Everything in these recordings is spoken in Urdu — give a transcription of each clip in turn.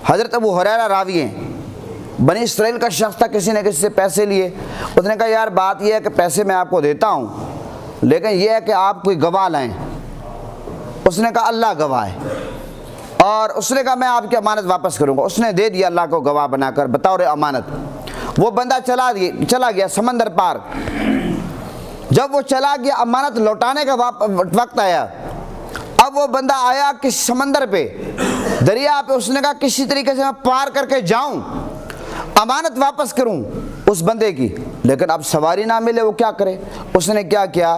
حضرت ابو ہریرہ راوی ہیں، بنی اسرائیل کا شخص تھا، کسی نے کسی سے پیسے لیے، اس نے کہا یار بات یہ ہے کہ پیسے میں آپ کو دیتا ہوں لیکن یہ ہے کہ آپ کوئی گواہ لائیں۔ اس نے کہا اللہ گواہ ہے، اور اس نے کہا میں آپ کی امانت واپس کروں گا۔ اس نے دے دیا اللہ کو گواہ بنا کر، بطور امانت۔ وہ بندہ چلا گیا سمندر پار۔ جب وہ چلا گیا امانت لوٹانے کا وقت آیا، اب وہ بندہ آیا کس سمندر پہ، دریا پہ، اس نے کہا کسی طریقے سے میں پار کر کے جاؤں، امانت واپس کروں اس بندے کی، لیکن اب سواری نہ ملے، وہ کیا کرے؟ اس نے کیا کیا؟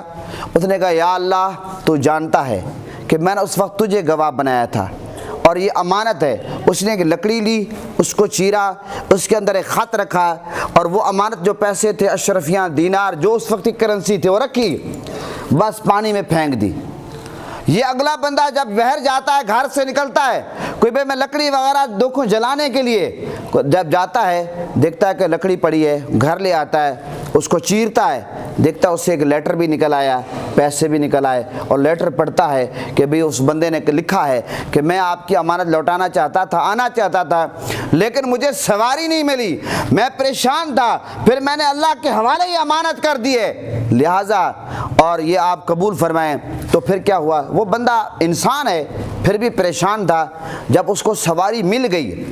اس نے کہا یا اللہ تو جانتا ہے کہ میں نے اس وقت تجھے گواہ بنایا تھا اور یہ امانت ہے۔ اس نے ایک لکڑی لی، اس کو چیرا، اس کے اندر ایک خط رکھا، اور وہ امانت جو پیسے تھے اشرفیاں، دینار، جو اس وقت کی کرنسی تھی، وہ رکھی، بس پانی میں پھینک دی۔ یہ اگلا بندہ جب بحر جاتا ہے، گھر سے نکلتا ہے، کوئی بھئی میں لکڑی وغیرہ دکھوں جلانے کے لیے، جب جاتا ہے دیکھتا ہے کہ لکڑی پڑی ہے، گھر لے آتا ہے، اس کو چیرتا ہے، دیکھتا ہے اس سے ایک لیٹر بھی نکل آیا، پیسے بھی نکل آئے، اور لیٹر پڑھتا ہے کہ بھئی اس بندے نے لکھا ہے کہ میں آپ کی امانت لوٹانا چاہتا تھا، آنا چاہتا تھا، لیکن مجھے سواری نہیں ملی، میں پریشان تھا، پھر میں نے اللہ کے حوالے یہ امانت کر دی ہے، لہٰذا اور یہ آپ قبول فرمائیں۔ تو پھر کیا ہوا؟ وہ بندہ انسان ہے، پھر بھی پریشان تھا۔ جب اس کو سواری مل گئی،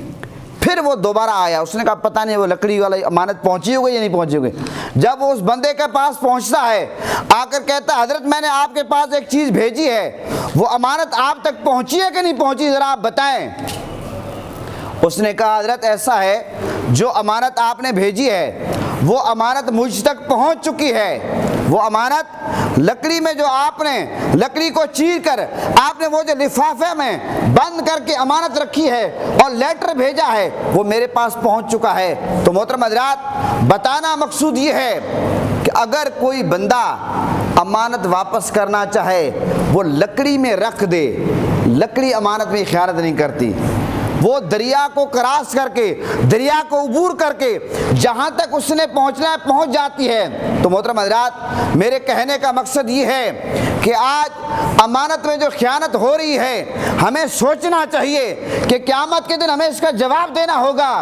پھر وہ دوبارہ آیا، اس نے کہا پتہ نہیں وہ لکڑی والی امانت پہنچی ہوگی یا نہیں پہنچی ہوگی۔ جب وہ اس بندے کے پاس پہنچتا ہے، آ کر کہتا ہے حضرت میں نے آپ کے پاس ایک چیز بھیجی ہے، وہ امانت آپ تک پہنچی ہے کہ نہیں پہنچی، ذرا آپ بتائیں۔ اس نے کہا حضرت ایسا ہے، جو امانت آپ نے بھیجی ہے وہ امانت مجھ تک پہنچ چکی ہے۔ وہ امانت لکڑی میں جو آپ نے لکڑی کو چیر کر آپ نے وہ جو لفافے میں بند کر کے امانت رکھی ہے اور لیٹر بھیجا ہے، وہ میرے پاس پہنچ چکا ہے۔ تو محترم حضرات، بتانا مقصود یہ ہے کہ اگر کوئی بندہ امانت واپس کرنا چاہے، وہ لکڑی میں رکھ دے، لکڑی امانت میں خیانت نہیں کرتی، وہ دریا کو کراس کر کے، دریا کو عبور کر کے جہاں تک اس نے پہنچنا ہے پہنچ جاتی ہے۔ تو محترم حضرات، میرے کہنے کا مقصد یہ ہے کہ آج امانت میں جو خیانت ہو رہی ہے، ہمیں سوچنا چاہیے کہ قیامت کے دن ہمیں اس کا جواب دینا ہوگا۔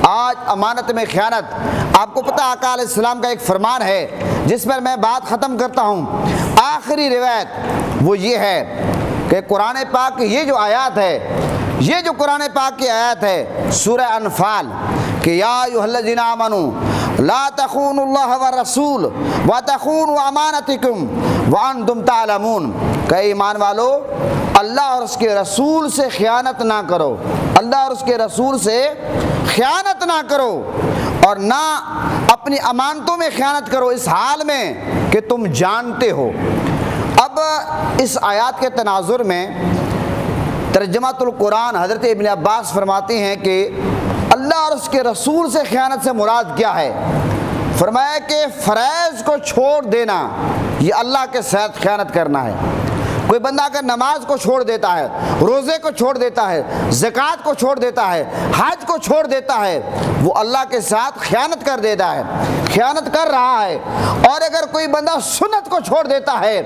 آج امانت میں خیانت، آپ کو پتہ آقا علیہ السلام کا ایک فرمان ہے جس پر میں بات ختم کرتا ہوں۔ آخری روایت وہ یہ ہے کہ قرآن پاک کی یہ جو آیات ہے، یہ جو قرآن پاک کی آیت ہے سورہ انفال کہ یا ایھا الذین آمنوا لا تخونوا اللہ والرسول وتخونوا امانتکم وانتم تعلمون، کہ ایمان والو اللہ اور اس کے رسول سے خیانت نہ کرو، اللہ اور اس کے رسول سے خیانت نہ کرو، اور نہ اپنی امانتوں میں خیانت کرو اس حال میں کہ تم جانتے ہو۔ اب اس آیات کے تناظر میں ترجمۃ القرآن حضرت ابن عباس فرماتے ہیں کہ اللہ اور اس کے رسول سے خیانت سے مراد کیا ہے؟ فرمایا کہ فرائض کو چھوڑ دینا، یہ اللہ کے ساتھ خیانت کرنا ہے۔ کوئی بندہ اگر نماز کو چھوڑ دیتا ہے، روزے کو چھوڑ دیتا ہے، زکوٰۃ کو چھوڑ دیتا ہے، حج کو چھوڑ دیتا ہے، وہ اللہ کے ساتھ خیانت کر دیتا ہے، خیانت کر رہا ہے۔ اور اگر کوئی بندہ سنت کو چھوڑ دیتا ہے،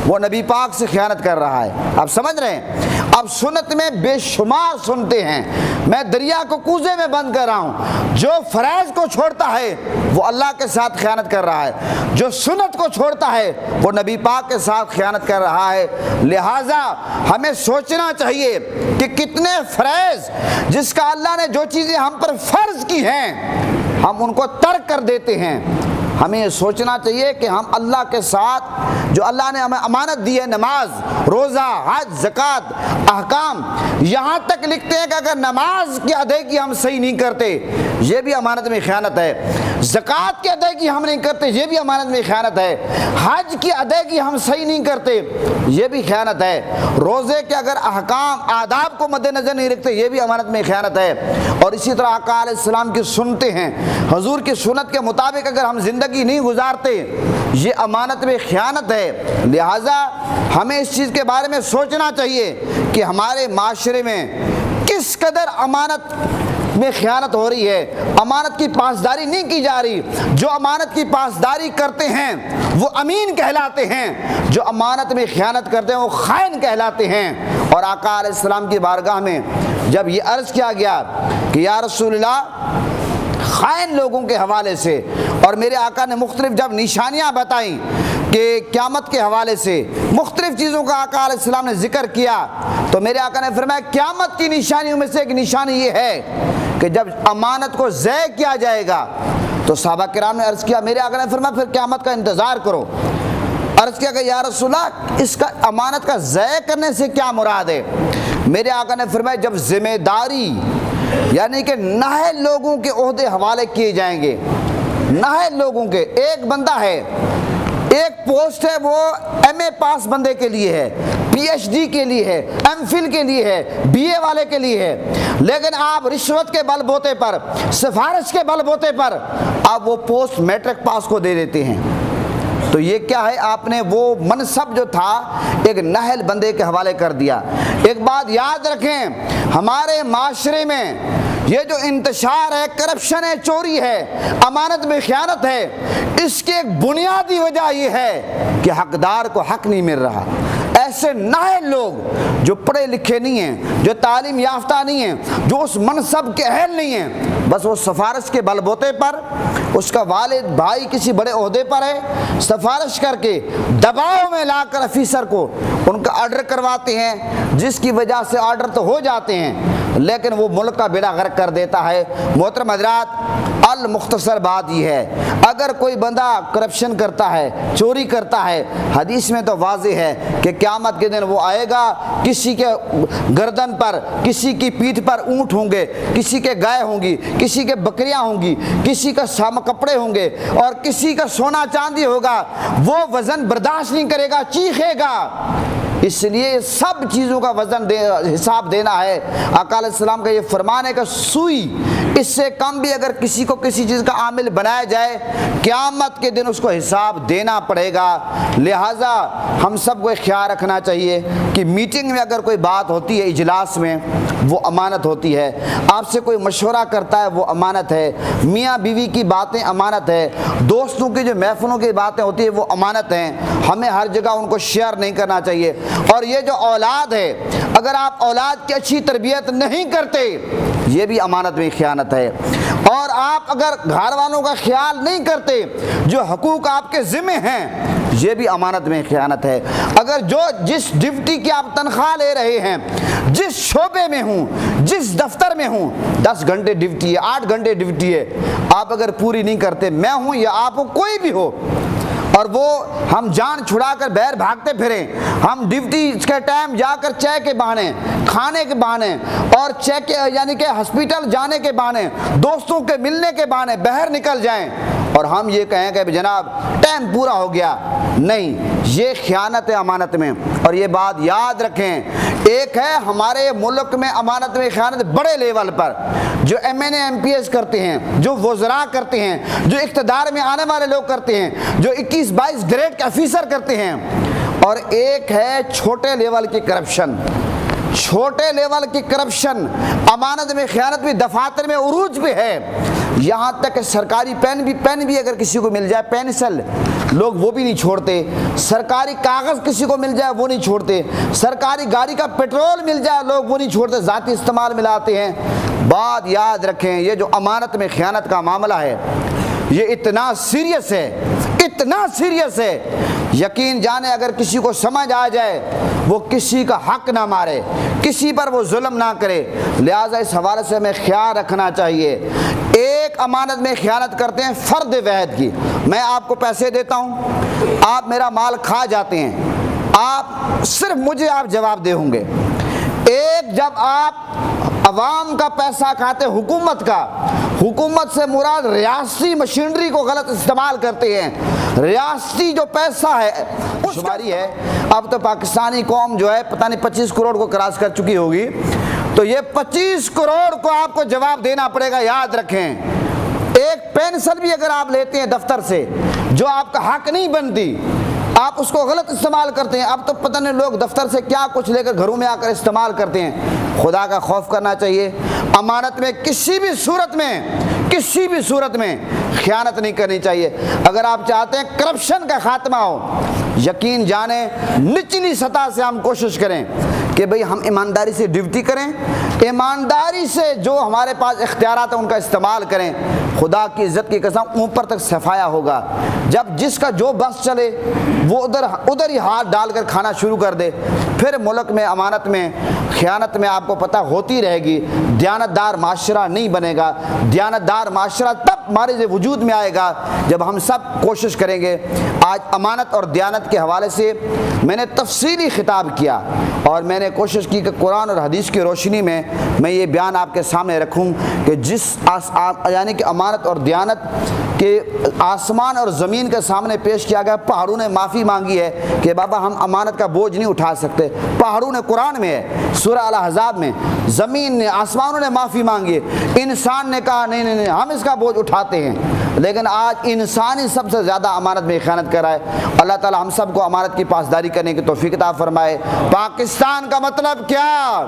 وہ نبی پاک سے خیانت کر رہا ہے۔ آپ سمجھ رہے ہیں؟ اب سنت میں بے شمار سنتے ہیں، میں دریا کو کوزے میں بند کر رہا ہوں۔ جو فرائض کو چھوڑتا ہے وہ اللہ کے ساتھ خیانت کر رہا ہے، جو سنت کو چھوڑتا ہے وہ نبی پاک کے ساتھ خیانت کر رہا ہے۔ لہٰذا ہمیں سوچنا چاہیے کہ کتنے فرائض جس کا اللہ نے جو چیزیں ہم پر فرض کی ہیں ہم ان کو ترک کر دیتے ہیں۔ ہمیں یہ سوچنا چاہیے کہ ہم اللہ کے ساتھ جو اللہ نے ہمیں امانت دی ہے، نماز، روزہ، حج، زکوٰۃ، احکام، یہاں تک لکھتے ہیں کہ اگر نماز کی ادائیگی ہم صحیح نہیں کرتے یہ بھی امانت میں خیانت ہے، زکوٰۃ کی ادائیگی ہم نہیں کرتے یہ بھی امانت میں خیانت ہے، حج کی ادائیگی ہم صحیح نہیں کرتے یہ بھی خیانت ہے، روزے کے اگر احکام آداب کو مد نظر نہیں رکھتے یہ بھی امانت میں خیانت ہے۔ اور اسی طرح آقا علیہ السلام کی سنتیں ہیں، حضور کی سنت کے مطابق اگر ہم زندگی نہیں گزارتے یہ امانت میں خیانت ہے۔ لہٰذا ہمیں اس چیز کے بارے میں سوچنا چاہیے کہ ہمارے معاشرے میں کس قدر امانت میں خیانت ہو رہی ہے، امانت کی پاسداری نہیں کی جا رہی۔ جو امانت کی پاسداری کرتے ہیں وہ امین کہلاتے ہیں، جو امانت میں خیانت کرتے ہیں وہ خائن کہلاتے ہیں۔ اور آقا علیہ السلام کی بارگاہ میں جب یہ عرض کیا گیا کہ یا رسول اللہ خائن لوگوں کے حوالے سے، اور میرے آقا نے مختلف جب نشانیاں بتائیں کہ قیامت کے حوالے سے مختلف چیزوں کا آقا علیہ السلام نے ذکر کیا، تو میرے آقا نے فرمایا قیامت کی نشانیوں میں سے ایک نشانی یہ ہے کہ جب امانت کو ضائع کیا جائے گا، تو صحابہ کرام نے عرض کیا، میرے آقا نے فرمایا پھر قیامت کا انتظار کرو۔ عرض کیا کہ یا رسول اللہ اس کا امانت کا ضائع کرنے سے کیا مراد ہے؟ میرے آقا نے فرمایا جب ذمہ داری یعنی کہ نااہل لوگوں کے عہدے حوالے کیے جائیں گے، نااہل لوگوں کے، ایک بندہ ہے، ایک پوسٹ ہے، وہ ایم اے پاس بندے کے لیے ہے، پی ایچ ڈی کے لیے ہے، ایم فل کے لیے ہے، بی اے والے کے لیے ہے، لیکن آپ رشوت کے بل بوتے پر، سفارش کے بل بوتے پر آپ وہ پوسٹ میٹرک پاس کو دے دیتے ہیں، تو یہ کیا ہے؟ آپ نے وہ منصب جو تھا ایک نااہل بندے کے حوالے کر دیا۔ ایک بات یاد رکھیں، ہمارے معاشرے میں یہ جو انتشار ہے، کرپشن ہے، چوری ہے، امانت میں خیانت ہے، اس کی ایک بنیادی وجہ یہ ہے کہ حقدار کو حق نہیں مل رہا۔ ایسے نااہل لوگ جو پڑھے لکھے نہیں ہیں، جو تعلیم یافتہ نہیں ہیں، جو اس منصب کے اہل نہیں ہیں، بس وہ سفارش کے بل بوتے پر، اس کا والد بھائی کسی بڑے عہدے پر ہے، سفارش کر کے دباؤ میں لا کر آفیسر کو ان کا آرڈر کرواتے ہیں، جس کی وجہ سے آرڈر تو ہو جاتے ہیں لیکن وہ ملک کا بیڑا غرق کر دیتا ہے۔ محترم حضرات، المختصر بات یہ ہے، اگر کوئی بندہ کرپشن کرتا ہے، چوری کرتا ہے، حدیث میں تو واضح ہے کہ قیامت کے دن وہ آئے گا، کسی کے گردن پر، کسی کی پیٹھ پر اونٹ ہوں گے، کسی کے گائے ہوں گی، کسی کے بکریاں ہوں گی، کسی کا کپڑے ہوں گے، اور کسی کا سونا چاندی ہوگا، وہ وزن برداشت نہیں کرے گا، چیخے گا۔ اس لیے سب چیزوں کا وزن حساب دینا ہے۔ آقا علیہ السلام کا یہ فرمان ہے کہ سوئی اس سے کم بھی اگر کسی کو کسی چیز کا عامل بنایا جائے، قیامت کے دن اس کو حساب دینا پڑے گا۔ لہٰذا ہم سب کو خیال رکھنا چاہیے کہ میٹنگ میں اگر کوئی بات ہوتی ہے، اجلاس میں، وہ امانت ہوتی ہے۔ آپ سے کوئی مشورہ کرتا ہے، وہ امانت ہے۔ میاں بیوی کی باتیں امانت ہے۔ دوستوں کی جو محفلوں کی باتیں ہوتی ہیں وہ امانت ہیں، ہمیں ہر جگہ ان کو شیئر نہیں کرنا چاہیے۔ اور یہ جو اولاد ہے، اگر آپ اولاد کی اچھی تربیت نہیں کرتے، یہ بھی امانت میں خیانت ہے۔ اور آپ اگر گھر والوں کا خیال نہیں کرتے، جو حقوق آپ کے ذمہ ہیں، یہ بھی امانت میں خیانت ہے۔ اگر جس ڈیوٹی کی آپ تنخواہ لے رہے ہیں، جس شعبے میں ہوں، جس دفتر میں ہوں، 10 گھنٹے ڈیوٹی ہے، 8 گھنٹے ڈیوٹی ہے، آپ اگر پوری نہیں کرتے، میں ہوں یا آپ ہو، کوئی بھی ہو، اور وہ ہم جان چھڑا کر باہر بھاگتے پھریں، ہم ڈیوٹی کے ٹائم جا کر چائے کے بہانے، کھانے کے بہانے، اور چیک یعنی کہ ہسپیٹل جانے کے بہانے، دوستوں کے ملنے کے بہانے باہر نکل جائیں، اور ہم یہ کہیں کہ جناب ٹائم پورا ہو گیا، نہیں، یہ خیانت ہے امانت میں۔ اور یہ بات یاد رکھیں، ایک ہے ہمارے ملک میں امانت میں خیانت بڑے لیول پر، جو M N A M P S کرتے ہیں، جو وزراء کرتے ہیں، جو اقتدار میں آنے والے لوگ کرتے ہیں، جو 21-22 گریڈ کے آفیسر کرتے ہیں، اور ایک ہے چھوٹے لیول کی کرپشن۔ چھوٹے لیول کی کرپشن، امانت میں خیانت بھی دفاتر میں عروج پہ ہے، یہاں تک کہ سرکاری پین بھی اگر کسی کو مل جائے، پینسل، لوگ وہ بھی نہیں چھوڑتے، سرکاری کاغذ کسی کو مل جائے وہ نہیں چھوڑتے، سرکاری گاڑی کا پیٹرول مل جائے لوگ وہ نہیں چھوڑتے، ذاتی استعمال میں لاتے ہیں۔ بات یاد رکھیں، یہ جو امانت میں خیانت کا معاملہ ہے، یہ اتنا سیریس ہے، اتنا سیریس ہے، یقین جانے اگر کسی کو سمجھ آ جائے، وہ کسی کا حق نہ مارے، کسی پر وہ ظلم نہ کرے۔ لہٰذا اس حوالے سے ہمیں خیال رکھنا چاہیے۔ ایک امانت میں خیانت کرتے ہیں فرد وحد کی، میں آپ کو پیسے دیتا ہوں، آپ میرا مال کھا جاتے ہیں، آپ صرف مجھے آپ جواب دے ہوں گے۔ ایک جب آپ عوام کا پیسہ کھاتے، حکومت کا، حکومت سے مراد ریاستی مشینری کو غلط استعمال کرتے ہیں، ریاستی جو پیسہ ہے شماری ہے، اب تو پاکستانی قوم جو ہے پتہ نہیں 25 کروڑ کو کراس کر چکی ہوگی، تو یہ 25 کروڑ کو آپ کو جواب دینا پڑے گا، یاد رکھیں۔ ایک پینسل بھی اگر آپ لیتے ہیں دفتر سے جو آپ کا حق نہیں بنتی، آپ اس کو غلط استعمال کرتے ہیں، اب تو پتہ نہیں لوگ دفتر سے کیا کچھ لے کر گھروں میں آ کر استعمال کرتے ہیں۔ خدا کا خوف کرنا چاہیے، امانت میں کسی بھی صورت میں خیانت نہیں کرنی چاہیے۔ اگر آپ چاہتے ہیں کرپشن کا خاتمہ ہو، یقین جانیں نچلی سطح سے ہم کوشش کریں کہ بھئی ہم ایمانداری سے ڈیوٹی کریں، ایمانداری سے جو ہمارے پاس اختیارات ہیں ان کا استعمال کریں۔ خدا کی عزت کی قسم اوپر تک صفایا ہوگا۔ جب جس کا جو بس چلے وہ ادھر ہی ہاتھ ڈال کر کھانا شروع کر دے، پھر ملک میں امانت میں خیانت میں آپ کو پتہ ہوتی رہے گی۔ دیانتدار معاشرہ نہیں بنے گا۔ دیانتدار معاشرہ تب ہمارے وجود میں آئے گا جب ہم سب کوشش کریں گے۔ آج امانت اور دیانت کے حوالے سے میں نے تفصیلی خطاب کیا اور میں نے کوشش کی کہ قرآن اور حدیث کی روشنی میں یہ بیان آپ کے سامنے رکھوں کہ یعنی کہ امانت اور دیانت کہ آسمان اور زمین کے سامنے پیش کیا گیا۔ پہاڑوں نے معافی مانگی ہے کہ بابا ہم امانت کا بوجھ نہیں اٹھا سکتے۔ پہاڑوں نے قرآن میں ہے سورہ الاحزاب میں، زمین نے آسمانوں نے معافی مانگی ہے، انسان نے کہا نہیں نہیں نہیں ہم اس کا بوجھ اٹھاتے ہیں۔ لیکن آج انسان ہی سب سے زیادہ امانت میں خیانت کر رہا ہے۔ اللہ تعالی ہم سب کو امانت کی پاسداری کرنے کی توفیق عطا فرمائے۔ پاکستان کا مطلب کیا؟